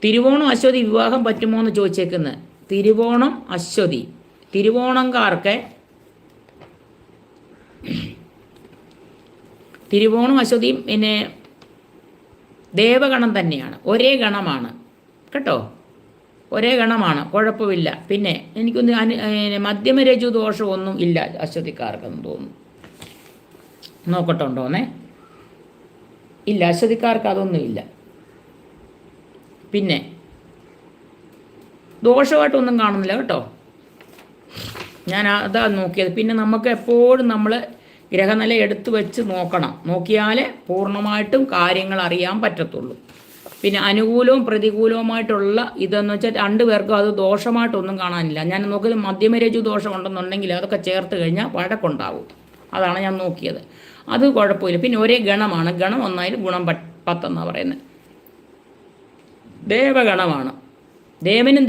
തിരുവോണം അശ്വതി വിവാഹം പറ്റുമോ എന്ന് ചോദിച്ചേക്കുന്നത്. തിരുവോണം അശ്വതി തിരുവോണംകാർക്ക് തിരുവോണം അശ്വതിയും പിന്നെ ദേവഗണം തന്നെയാണ്, ഒരേ ഗണമാണ് കേട്ടോ, ഒരേ ഗണമാണ്, കുഴപ്പമില്ല. പിന്നെ എനിക്കൊന്ന് മധ്യമരജു ദോഷമൊന്നും ഇല്ല അശ്വതിക്കാർക്കെന്ന് തോന്നുന്നു. നോക്കട്ടുണ്ടോന്നേ. ഇല്ല, അശ്വതിക്കാർക്ക് അതൊന്നും ഇല്ല. പിന്നെ ദോഷമായിട്ടൊന്നും കാണുന്നില്ല കേട്ടോ. ഞാൻ അതാ നോക്കിയത്. പിന്നെ നമുക്ക് എപ്പോഴും നമ്മൾ ഗ്രഹനില എടുത്തു വെച്ച് നോക്കണം, നോക്കിയാലേ പൂർണ്ണമായിട്ടും കാര്യങ്ങൾ അറിയാൻ പറ്റത്തുള്ളൂ. പിന്നെ അനുകൂലവും പ്രതികൂലവുമായിട്ടുള്ള ഇതെന്ന് വെച്ചാൽ രണ്ടുപേർക്കും അത് ദോഷമായിട്ടൊന്നും കാണാനില്ല. ഞാൻ നോക്കിയത് മധ്യമരജു ദോഷം ഉണ്ടെന്നുണ്ടെങ്കിൽ അതൊക്കെ ചേർത്ത് കഴിഞ്ഞാൽ വഴക്കുണ്ടാവും. അതാണ് ഞാൻ നോക്കിയത്. അത് കുഴപ്പമില്ല. പിന്നെ ഒരേ ഗണമാണ്, ഗണം ഒന്നായാലും ഗുണം 10 പറയുന്നത്. ദേവഗണമാണ്, ദേവനും